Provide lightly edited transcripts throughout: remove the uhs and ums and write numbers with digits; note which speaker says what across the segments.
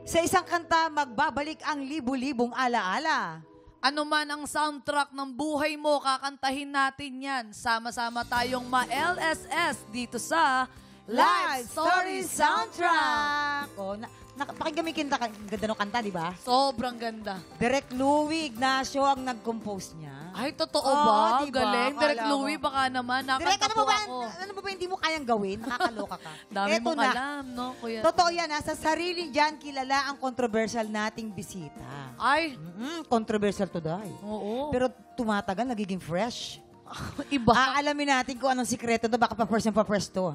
Speaker 1: Sa isang kanta, magbabalik ang libu-libong alaala.
Speaker 2: Ano man ang soundtrack ng buhay mo, kakantahin natin yan. Sama-sama tayong ma-LSS dito sa
Speaker 1: Live Story Soundtrack! O, pakinggan mo yung ganda ng kanta, di ba?
Speaker 2: Sobrang ganda.
Speaker 1: Direk Louie Ignacio ang nag-compose niya.
Speaker 2: Ay, totoo
Speaker 1: Oo,
Speaker 2: ba?
Speaker 1: diba?
Speaker 2: Galing. Direk
Speaker 1: Kala mo.
Speaker 2: Louie, baka naman.
Speaker 1: Direk,
Speaker 2: Nakanta po ako.
Speaker 1: ano ba hindi mo kayang gawin? Nakakaloka ka.
Speaker 2: Dami
Speaker 1: Eto
Speaker 2: mong
Speaker 1: na.
Speaker 2: alam, no, kuya?
Speaker 1: Totoo yan, ha? Sa sarili dyan, kilala ang controversial nating bisita.
Speaker 2: Ay,
Speaker 1: Controversial today.
Speaker 2: oo.
Speaker 1: Pero tumatagal, nagiging fresh.
Speaker 2: Iba.
Speaker 1: Aalamin natin kung anong sikreto to, baka pa-press to.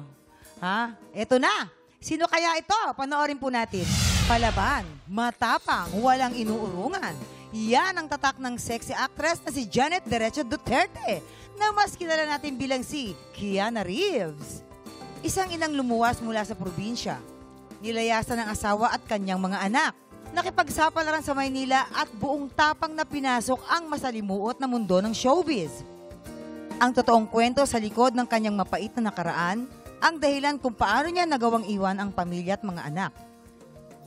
Speaker 1: Ha? Eto na. Sino kaya ito? Panoorin po natin. Palaban, matapang, walang inuurungan. Yan ang tatak ng sexy actress na si Janet Derecho Duterte na mas kilala natin bilang si Keanu Reeves. Isang inang lumuwas mula sa probinsya. Nilayasan ng asawa at kanyang mga anak. Nakipagsapalaran sa Maynila at buong tapang na pinasok ang masalimuot na mundo ng showbiz. Ang totoong kwento sa likod ng kanyang mapait na nakaraan, ang dahilan kung paano niya nagawang iwan ang pamilya at mga anak.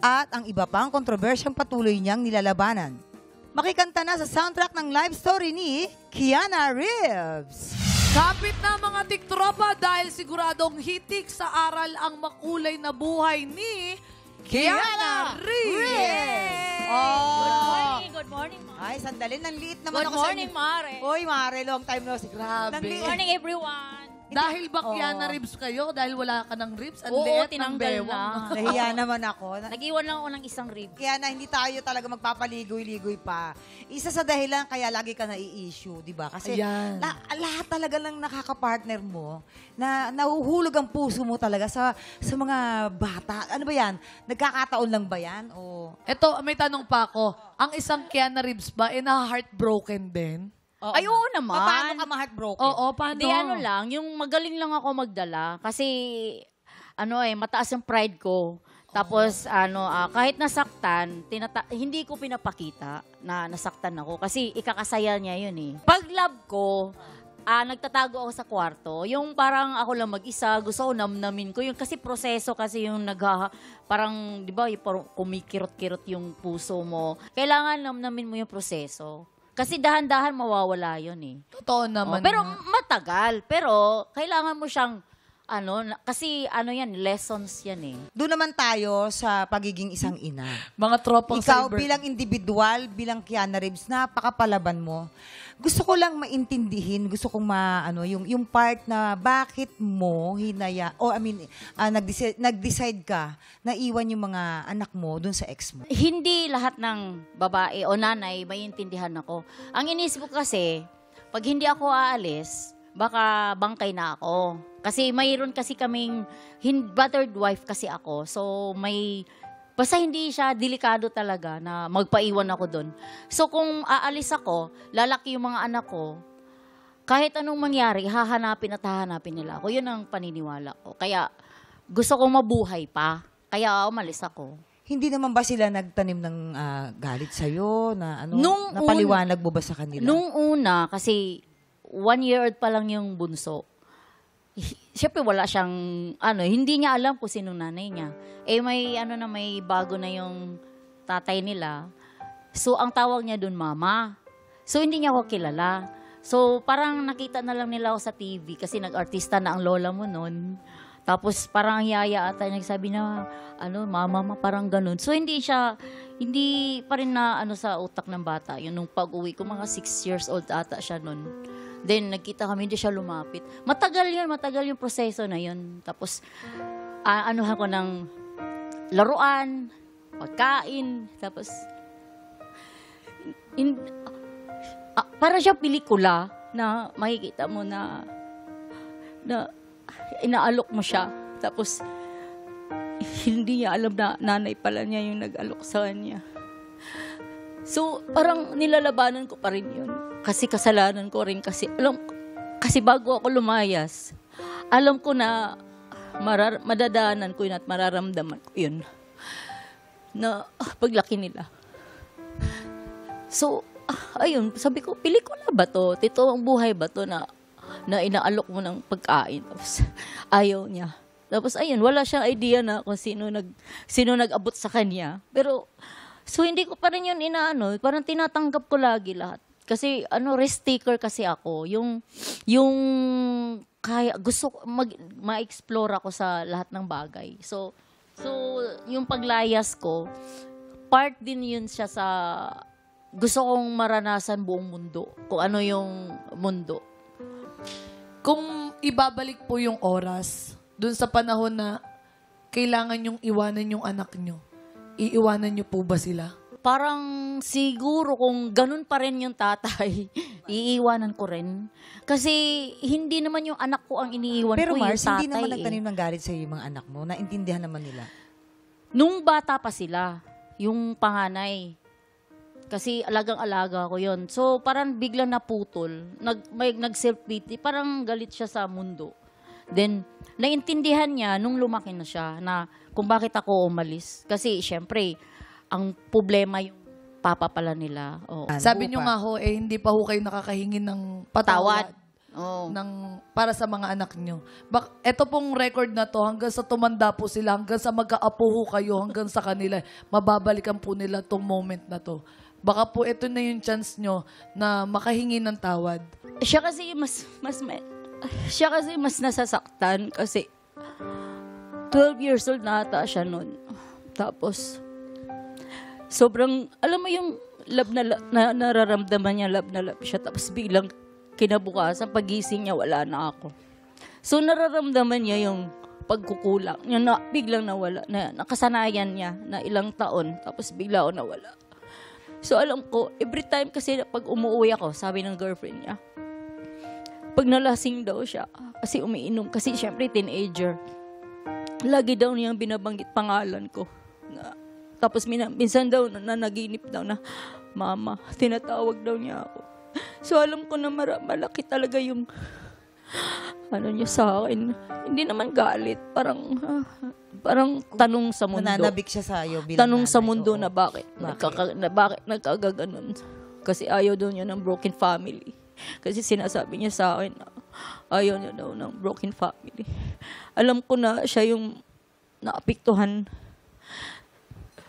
Speaker 1: At ang iba pang kontrobersyang patuloy niyang nilalabanan. Makikanta na sa soundtrack ng live story ni Keanu Reeves.
Speaker 2: Kapit na mga tiktropa dahil siguradong hitik sa aral ang makulay na buhay ni Keanu Reeves.
Speaker 1: Oh.
Speaker 3: Good morning, Mare.
Speaker 1: Ay, sandali. Nang liit naman
Speaker 3: Good
Speaker 1: ako sa
Speaker 3: morning,
Speaker 1: inyo.
Speaker 3: Mare.
Speaker 1: Oy, Mare, long time no see.
Speaker 2: Grabe.
Speaker 1: Nang
Speaker 3: Good
Speaker 1: liit.
Speaker 3: morning, everyone.
Speaker 2: Dahil ba
Speaker 1: Oo.
Speaker 2: Keanu Reeves kayo? Dahil wala ka ng ribs? Ang
Speaker 3: Oo,
Speaker 2: liit ng
Speaker 3: tinanggal
Speaker 2: bewang.
Speaker 3: na.
Speaker 1: Nahiya naman ako.
Speaker 3: Nag-iwan lang ako ng isang rib.
Speaker 1: Kaya na hindi tayo talaga magpapaligoy-ligoy pa. Isa sa dahilan kaya lagi ka nai-issue, di ba? Kasi
Speaker 2: Ayan.
Speaker 1: lahat talaga ng nakakapartner mo na nahuhulog ang puso mo talaga sa mga bata. Ano ba yan? Nagkakataon lang ba yan? O...
Speaker 2: Ito, may tanong pa ako. Ang isang Keanu Reeves ba, na-heartbroken din?
Speaker 3: Ay, oo naman.
Speaker 1: Paano ka ma-heartbroken?
Speaker 2: Oo, paano?
Speaker 3: Hindi, ano lang, yung magaling lang ako magdala. Kasi, mataas yung pride ko. Tapos, kahit nasaktan, hindi ko pinapakita na nasaktan ako. Kasi ikakasaya niya yun eh. Pag love ko, nagtatago ako sa kwarto. Yung parang ako lang mag-isa, gusto ko namnamin ko. Yung kasi proseso kasi yung parang, di ba, yung parang kumikirot-kirot yung puso mo. Kailangan namnamin mo yung proseso. Kasi dahan-dahan mawawala yun eh.
Speaker 2: Totoo naman.
Speaker 3: Pero
Speaker 2: nga.
Speaker 3: matagal. Pero kailangan mo siyang, kasi yan, lessons yan eh.
Speaker 1: Doon naman tayo sa pagiging isang ina.
Speaker 2: Mga tropang
Speaker 1: Ikaw
Speaker 2: cyber.
Speaker 1: bilang individual, bilang Keanu Reeves, napakapalaban mo. Gusto ko lang maintindihin, gusto kong yung part na bakit mo nag-decide ka na iwan yung mga anak mo dun sa ex mo.
Speaker 3: Hindi lahat ng babae o nanay maintindihan ako. Ang inisip ko kasi, pag hindi ako aalis, baka bangkay na ako. Kasi mayroon kasi kaming, battered wife kasi ako. So basta hindi siya delikado talaga na magpaiwan ako doon. So kung aalis ako, lalaki yung mga anak ko, kahit anong mangyari, hahanapin nila ako. Yun ang paniniwala ko. Kaya gusto kong mabuhay pa. Kaya umalis ako.
Speaker 1: Hindi naman ba sila nagtanim ng galit sa'yo?
Speaker 3: Nung
Speaker 1: napaliwanag mo ba sa kanila?
Speaker 3: Nung una, kasi 1 year old pa lang yung bunso. Siyempre wala siyang, hindi niya alam kung sino nanay niya. May bago na yung tatay nila. So, ang tawag niya dun, mama. So, hindi niya ako kilala. So, parang nakita na lang nila ako sa TV kasi nag-artista na ang lola mo nun. Tapos, parang yaya ata nagsabi na, mama, parang ganun. So, hindi pa rin na sa utak ng bata. Yung nung pag-uwi ko, mga 6 years old ata siya nun. Then, nagkita kami, hindi siya lumapit. Matagal yung proseso na yun. Tapos, ako ng laruan, pagkain, tapos, para siya pelikula na makikita mo na inaalok mo siya. Tapos, hindi niya alam na nanay pala niya yung nag-alok sa kanya. So, parang nilalabanan ko pa rin yun. Kasi kasalanan ko rin kasi bago ako lumayas, alam ko na madadaanan ko yun at mararamdaman ko yun na paglaki nila. So, ayun, sabi ko, pelikula ba to? Tito ang buhay ba to na inaalok mo ng pagkain? Tapos, ayaw niya. Tapos ayun, wala siyang idea na kung sino nag-abot sa kanya. Pero so hindi ko pa rin yun inaano, parang tinatanggap ko lagi lahat. Kasi risk taker kasi ako. Yung kaya gusto ko ma-explore ako sa lahat ng bagay. So yung paglayas ko, part din yun siya sa gusto kong maranasan buong mundo. Kung ano yung mundo.
Speaker 2: Kung ibabalik po yung oras, dun sa panahon na kailangan yung iwanan yung anak nyo, iiwanan nyo po ba sila?
Speaker 3: Parang siguro kung ganun pa rin yung tatay, iiwanan ko rin. Kasi hindi naman yung anak ko ang iniiwan
Speaker 1: Pero
Speaker 3: ko,
Speaker 1: Mars,
Speaker 3: yung tatay.
Speaker 1: hindi naman nagtanim ng galit sa yung mga anak mo. Naintindihan naman nila.
Speaker 3: Nung bata pa sila, yung panganay. Kasi alagang-alaga ko yon. So parang biglang naputol. Nag-self-pity. Parang galit siya sa mundo. Then, naintindihan niya nung lumaki na siya na kung bakit ako umalis. Kasi, syempre, ang problema yung papa pala nila. Oh.
Speaker 2: Sabi nyo nga ho, hindi pa ho kayo nakakahingi ng patawad.
Speaker 3: Oh.
Speaker 2: Para sa mga anak nyo. Ito pong record na to, hanggang sa tumanda po sila, hanggang sa mag-aapo ho kayo, hanggang sa kanila, mababalikan po nila tong moment na to. Baka po ito na yung chance nyo na makahingi ng tawad.
Speaker 3: Siya kasi mas nasasaktan kasi 12 years old na ata siya noon. Tapos, sobrang, alam mo yung love na nararamdaman niya, love na love siya. Tapos biglang kinabukasan, pagising niya, wala na ako. So, nararamdaman niya yung pagkukulang. Yung biglang nawala. Nakasanayan niya na ilang taon. Tapos bigla ako nawala. So, alam ko, every time kasi pag umuwi ako, sabi ng girlfriend niya, pag nalasing daw siya, kasi umiinom, kasi syempre teenager, lagi daw niyang binabanggit pangalan ko. Tapos minsan daw naginip daw na, mama, tinatawag daw niya ako. So alam ko na malaki talaga yung niya sa akin. Hindi naman galit, parang tanong sa mundo.
Speaker 1: Nananabik siya sa iyo bilang
Speaker 3: tanong
Speaker 1: nanay.
Speaker 3: sa mundo
Speaker 1: Oo.
Speaker 3: na bakit nagkagaganon. Kasi ayaw daw niya ng broken family. Kasi sinasabi niya sa akin na ayaw niya daw ng broken family. Alam ko na siya yung naapektuhan.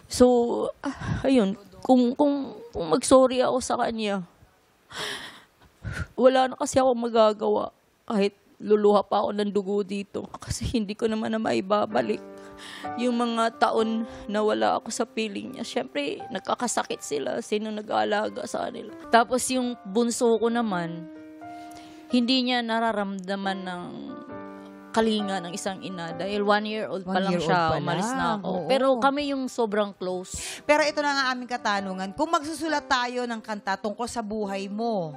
Speaker 3: So, ayun, kung mag-sorry ako sa kanya, wala na kasi ako magagawa. Kahit luluha pa ako ng dugo dito. Kasi hindi ko naman na maibabalik yung mga taon na wala ako sa piling niya. Siyempre, nagkakasakit sila. Sino nag-aalaga sa kanila. Tapos yung bunso ko naman, hindi niya nararamdaman ng kalinga ng isang ina. Dahil 1 year old pa lang siya, umalis na ako.
Speaker 1: Oo.
Speaker 3: Pero kami yung sobrang close.
Speaker 1: Pero ito na nga aming katanungan. Kung magsusulat tayo ng kanta tungkol sa buhay mo,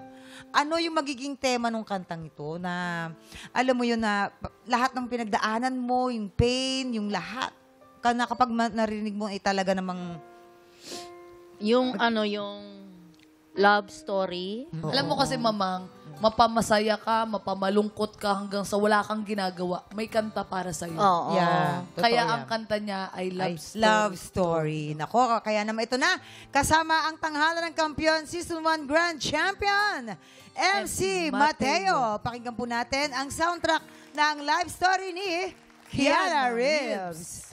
Speaker 1: ano yung magiging tema ng kantang ito na, alam mo yun na lahat ng pinagdaanan mo, yung pain, yung lahat, na kapag narinig mo ay talaga namang...
Speaker 3: Yung yung love story.
Speaker 2: Alam mo kasi, mamang, mapamasaya ka, mapamalungkot ka hanggang sa wala kang ginagawa. May kanta para sa'yo.
Speaker 3: Oo.
Speaker 1: Yeah, totoo
Speaker 2: Kaya
Speaker 1: yan.
Speaker 2: ang kanta niya ay love
Speaker 1: Ay,
Speaker 2: story.
Speaker 1: love story. Nako, kaya naman ito na. Kasama ang tanghalan ng kampiyon, Season 1 Grand Champion, MC Mateo. Pakinggan po natin ang soundtrack ng live story ni Kiana Reeves.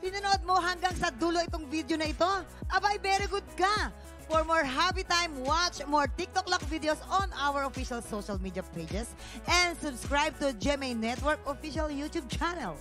Speaker 1: Pinanood mo hanggang sa dulo itong video na ito? Abay, very good ka! For more happy time, watch more TikTok Lock videos on our official social media pages and subscribe to GMA Network official YouTube channel.